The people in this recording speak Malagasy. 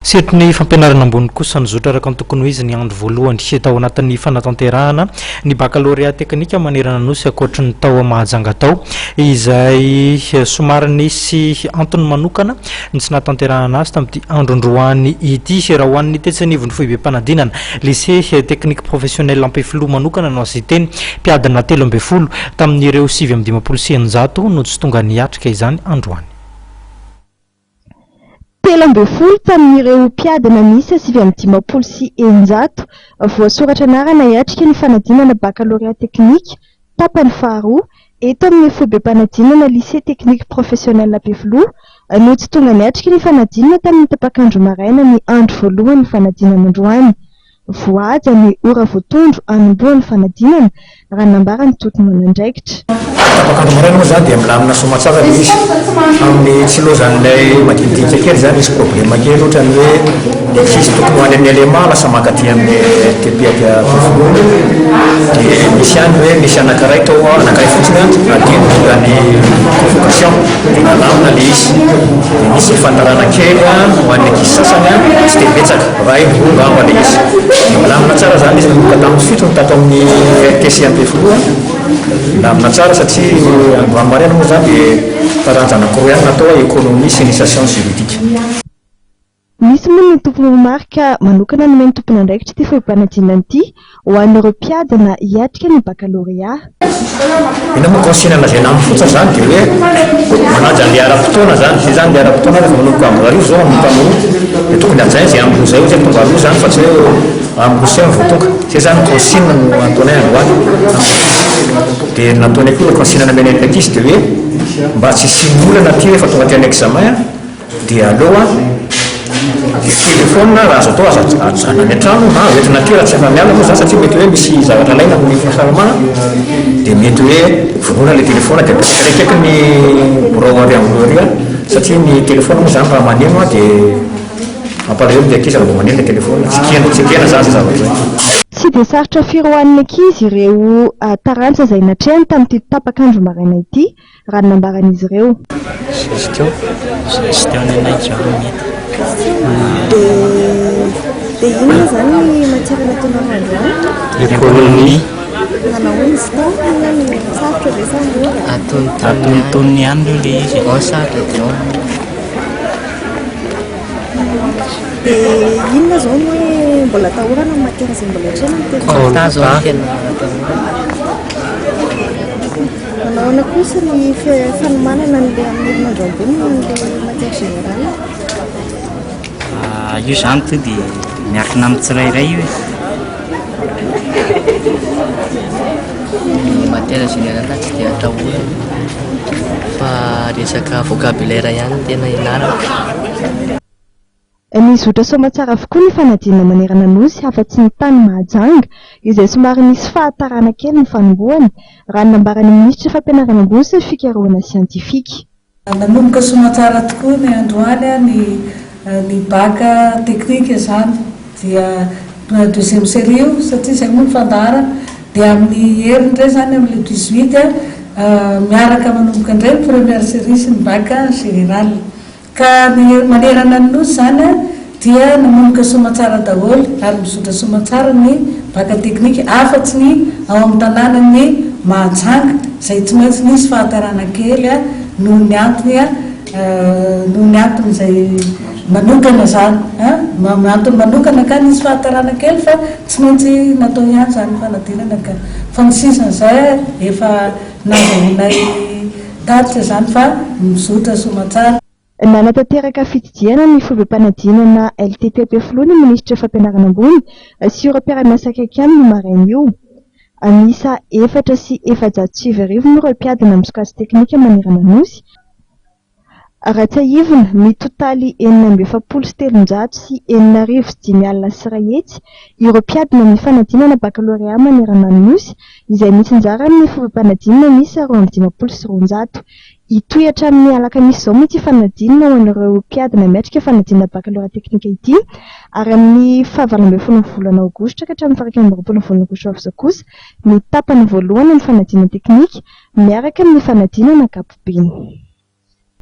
Setry fampianarana ambony kosa nyzotra araka ny tokony ho izy ny andro voalohany tao anatin'ny fanatanterahana ny baccalauréat teknika manerana nosy ankoatra ny tao mahajanga tao izay somary nisy antony manokana ny tsy nahatanterahana azy tamin'ity andro androany ity raha hoan'ny tetsanivon'ny foibe mpanadinana lycée technique professionnel Ampefiloha manokana no azy teny mpiadina 13 tamin'ireo 7 no tsy tonga niatrika izany androany. 13 tamin'ireo mpiadina misy 7 voasoratra anarana iatrika ny fanadinana baccalauréat teknika tapany faharoa eto amin'ny foibe mpanadinana lycée technique professionnel Ampefiloha no tsy tonga niatrika ny fanadinana tamin'ny tapakandro maraina ny andro voalohany fanadinana androany. Voaja ny ora voatondro anombohan'ny fanadinana raha nambarany totona nandraikitra. Tapakandro maraina moa zany dia milamina somatsara ilay izy amin'ny tsy loazan'ilay madinidinika kely zany misy problème kely ohatra ny hoe sisy tokony hoany amin'ny élément lasa mankaty amin'ny tepiaka Ampefiloha dia misy ihany hoe misy anankiray tao anankiray fotsiny adino tonga ny convocation dia malamina ilay izy dia misy fandarana kely ho an'ny ankizy sasany tsy dia betsaka raha iny amba ilay izy milamina tsara zany izy nanomboka tamin'ny fito tato amin'ny RTC Ampefiloha milamina tsara satria androany maraina moa zany dia taranja anankiroa ihany natao économie sy initiation juridique. Misy moa ny tompony marika manokana no meny tompony andraikitra ty foibe-mpanadinana ity ho an'ireo mpiadina hiatrika ny baccalauréat. Ina moa consigne zay namifotsa zany dia hoe manaja ny ara-potoana zany zay zany ny ara-potoana rehefa manomboka amin'ny arivo zao manomboka amin'ny dia tokony ajaina zay amin'ny zay hoe tonga roa zany fa tsy hoe amin'ny roa voatoka zay zany consigne no ataonay androany dia nataonay koa consigne nameny an'ny ankizy dia hoe mba tsy simolana ty rehefa tonga ty amin'ny examen dia aloha téléphone raha azo atao ajanany an-trano na entina ty raha tsy afa miala moa zany satria mety hoe misy zavatra laina amin'ny fahasalamana dia mety hoe vonoina le téléphone dia apetraka ny brouary ambloria satria ny téléphone moa zany raha maneno dia mampalahelo ny ankizy raha maneno le téléphone tsy kena zany zay zavatra zay. Tsy dia sarotra firohan'ny ankizy ireo taranja izay natrehany tamin'ity tapakandro maraina ity raha nambaran'izy ireo. Dia inona zany ny matière nataonao androany? Économie. Nanao izy tao na sarotra ve sa mora? Ataony ihany aloha ilay izy. Sarotra daholo. Dia inona zao ny hoe mbola atahorana ny matière izay mbola hatrehana Compta zao tena Nanao kosa ny fanomanana an'ilay amin'ny herinandro ambony n'ilay matière générale? io zany to dia miankina amin'ny tsirairay io ny matière générale tsy dia atahorana fa resaka vocabulaire ihany tena ianarana. Nizotra somatsara avokoa ny fanadinana manerana nosy afa-tsy ny tany mahajanga izay somary misy fahatarana kely ny fanombohany raha nambarany minisitra fampianarana ambony sy fikarohana siantifika. Nanomboka somatsara tokoa ny androany ny bac teknika zany dia deuxième série io satria zay moa ny fandahara dia amin'ny heriny indray zany amin'ny 18 miaraka manomboka indray ny première série sy ny bac général ka ny manerana ny nosy zany dia nanomboka somatsara daholo ary mizotra somatsara ny bac teknika afa-tsy ny ao amin'ny tanàna ny mahajanga zay tsy maintsy nisy fahatarana kely noho ny antony zay manokana zany antony manokana ka nisy fahatarana kely fa tsy maintsy natao ihany zany fanadinana ka fa ny sisan'izay efa nazahoanay tatitra zany fa mizotra somatsara. Nanatanteraka fididiana ny foibe-mpanadinana LTP Ampefiloha ny minisitra fampianarana ambony sy ireo mpiara-miasa akaiky aminy no maraina io. Anisa 4 sy 700 no ireo mpiadina amin'ny sokajy teknika manerana nosy. Ratsahivona mitotaly 773 sy 9,5 sy iray hetsy ireo mpiadina amin'ny fanadinana baccalauréat manerana nosy izay misy anjara amin'ny foibe-mpanadinana misy 250 sy 200. Itohatra amin'ny alakamisy zao moa ity fanadinana ho an'ireo mpiadina miatrika fanadinana baccalauréat teknika ity ary amin'ny 9 volana aogositra ka hatramin'ny 12 volana aogositra kosa ny tapany voalohany amin'ny fanadinana teknika miaraka amin'ny fanadinana ankapobeny.